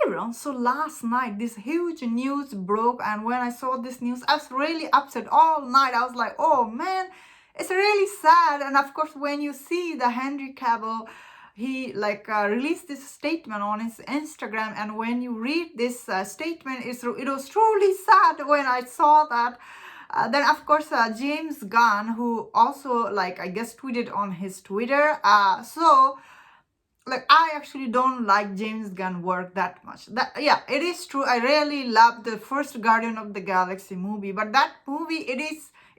everyone. So last night, this huge news broke, and when I saw this news, I was really upset all night. I was like, oh man, it's really sad. And of course, when you see the Henry Cavill, he released this statement on his Instagram, and when you read this statement, it was truly sad when I saw that. Then of course James Gunn, who also I guess tweeted on his Twitter. I actually don't like James Gunn work that much. That, yeah, it is true. I really love the first Guardian of the Galaxy movie, but that movie,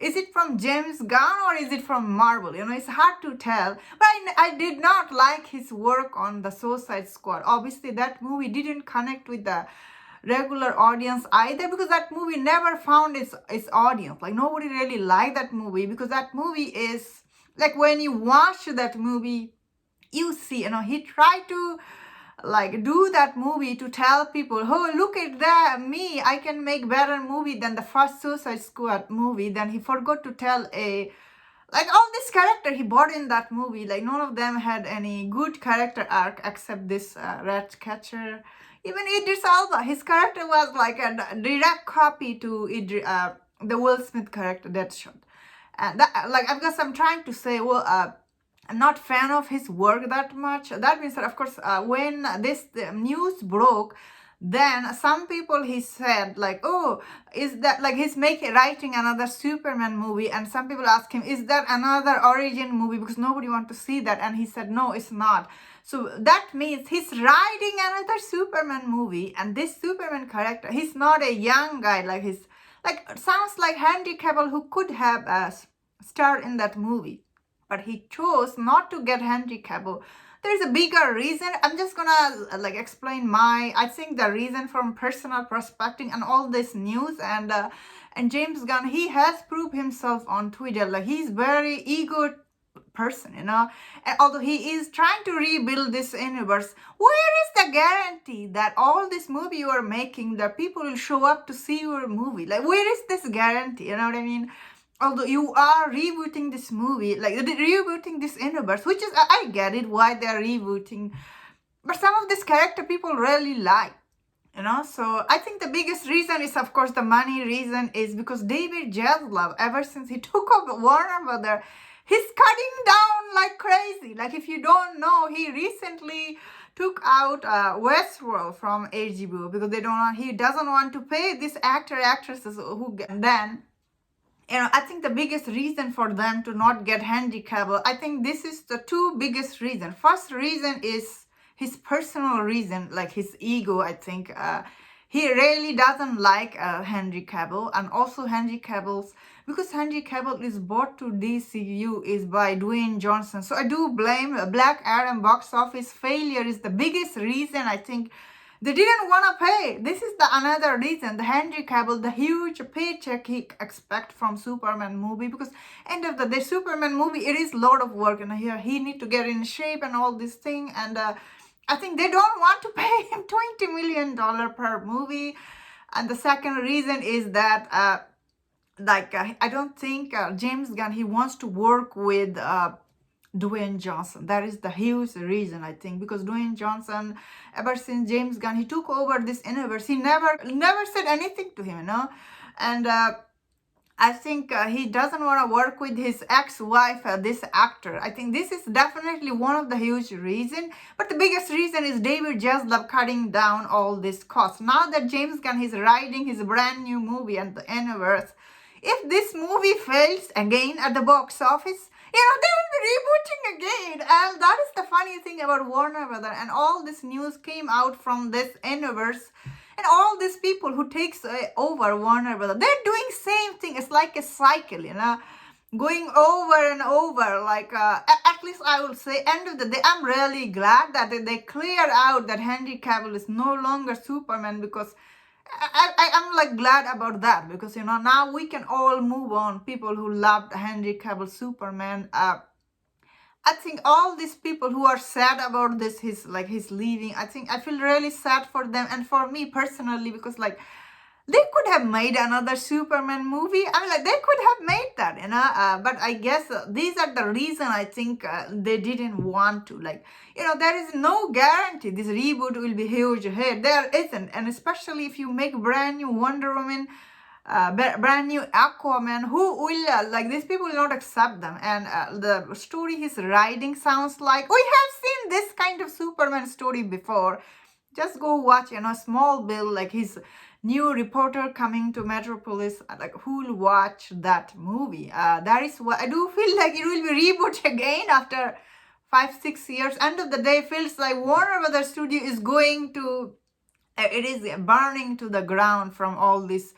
is it from James Gunn or is it from Marvel? It's hard to tell. But I did not like his work on the Suicide Squad. Obviously, that movie didn't connect with the regular audience either, because that movie never found its audience. Nobody really liked that movie, because that movie is when you watch that movie, you see, he tried to do that movie to tell people, oh, look at that, me, I can make better movie than the first Suicide Squad movie. Then he forgot to tell all this character he brought in that movie, none of them had any good character arc except this rat catcher. Even Idris Elba, his character was a direct copy to the Will Smith character, Deadshot. And that, I guess I'm trying to say, well, I'm not fan of his work that much. That means that, of course, when this news broke, then some people, he said oh, is that he's writing another Superman movie, and some people ask him, is that another origin movie, because nobody wants to see that, and he said no, it's not. So that means he's writing another Superman movie, and this Superman character, he's not a young guy, sounds like Henry Cavill, who could have starred in that movie. But he chose not to get Henry Cavill. There's a bigger reason. I'm just gonna explain I think the reason from personal perspective and all this news. And James Gunn, he has proved himself on Twitter. He's very ego person, and although he is trying to rebuild this universe, where is the guarantee that all this movie you are making, that people will show up to see your movie? Where is this guarantee? You know what I mean? Although you are rebooting this movie, rebooting this universe, which is, I get it, why they're rebooting. But some of this character people really like, So I think the biggest reason is, of course, the money reason is because David Zaslav, ever since he took over Warner Brothers, he's cutting down like crazy. If you don't know, he recently took out Westworld from HBO because he doesn't want to pay these actresses who then. I think the biggest reason for them to not get Henry Cavill, I think this is the two biggest reasons. First reason is his personal reason, his ego, I think. He really doesn't like Henry Cavill, and also because Henry Cavill is brought to DCU is by Dwayne Johnson. So I do blame Black Adam box office failure is the biggest reason, I think. They didn't want to pay. This is another reason. The Henry Cavill, the huge paycheck he expect from Superman movie, because end of the day, Superman movie, it is a lot of work, and here he need to get in shape and all this thing, and I think they don't want to pay him $20 million per movie. And the second reason is that I don't think James Gunn, he wants to work with Dwayne Johnson. That is the huge reason, I think, because Dwayne Johnson, ever since James Gunn, he took over this universe, he never said anything to him, and I think he doesn't want to work with his ex-wife, this actor. I think this is definitely one of the huge reason, but the biggest reason is David Zaslav cutting down all this cost. Now that James Gunn is writing his brand new movie and the universe, if this movie fails again at the box office, they will be rebooting again. And that is the funny thing about Warner Brothers. And all this news came out from this universe. And all these people who takes over Warner Brothers, they're doing same thing. It's like a cycle, going over and over. At least I will say, end of the day, I'm really glad that they cleared out that Henry Cavill is no longer Superman, because I'm glad about that, because now we can all move on. People who loved Henry Cavill Superman, I think all these people who are sad about this, his leaving, I feel really sad for them and for me personally, because they could have made another Superman movie. I mean, like, they could have made that, but I guess these are the reason I think they didn't want to. Like, there is no guarantee this reboot will be huge hit. There isn't, and especially if you make brand new Wonder Woman, brand new Aquaman, who will like, these people will not accept them. And the story he's writing sounds like we have seen this kind of Superman story before. Just go watch, Small Bill, like his new reporter coming to Metropolis. Like, who will watch that movie? That is what I do feel like it will be rebooted again after 5-6 years. End of the day, feels like Warner Brothers Studio is going to, it is burning to the ground from all this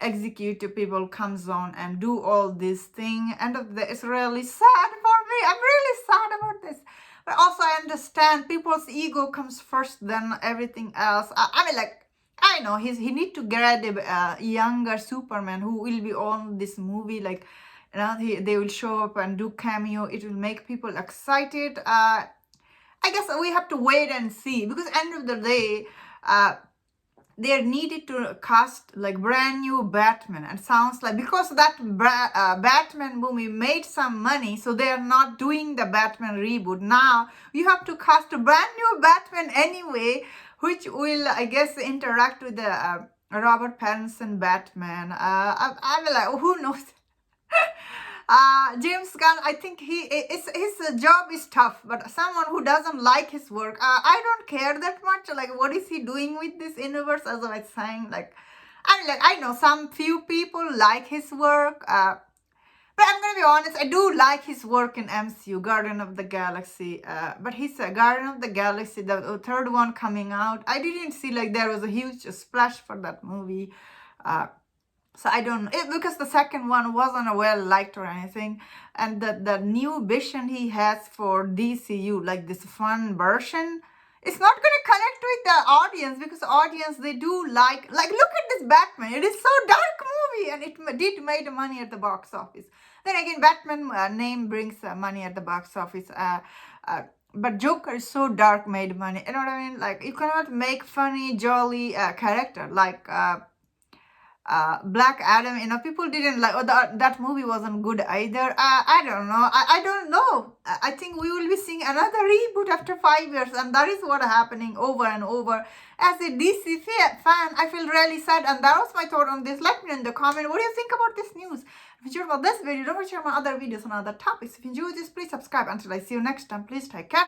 executive people comes on and do all this thing. End of the day, it's really sad for me. I'm really sad about this. But also I understand people's ego comes first than everything else. I mean, like, I know he need to get a younger Superman who will be on this movie. Like, they will show up and do cameo. It will make people excited. I guess we have to wait and see, because end of the day, they needed to cast like brand new Batman, and sounds like because that Batman movie made some money, so they are not doing the Batman reboot. Now you have to cast a brand new Batman anyway, which will, I guess, interact with the Robert Pattinson Batman. I'm like, who knows? James Gunn, I think his job is tough, but someone who doesn't like his work, I don't care that much. Like, what is he doing with this universe? As I was saying, like, I know some few people like his work, but I'm gonna be honest, I do like his work in MCU, Guardian of the Galaxy. But his Guardian of the Galaxy, the third one coming out, I didn't see like there was a huge splash for that movie. So I don't know, because the second one wasn't well liked or anything. And the new vision he has for DCU, like this fun version, it's not going to connect with the audience, because the audience, they do like, look at this Batman. It is so dark movie, and it did made money at the box office. Then again, Batman name brings money at the box office. But Joker is so dark, made money. You know what I mean? Like, you cannot make funny, jolly character like Black Adam. People didn't like, that movie wasn't good either. I don't know. I don't know. I think we will be seeing another reboot after 5 years, and that is what happening over and over. As a DC fan, I feel really sad, and that was my thought on this. Let me know in the comment, what do you think about this news? If you enjoyed about this video, don't forget to share my other videos on other topics. If you enjoyed this, please subscribe. Until I see you next time, please take care.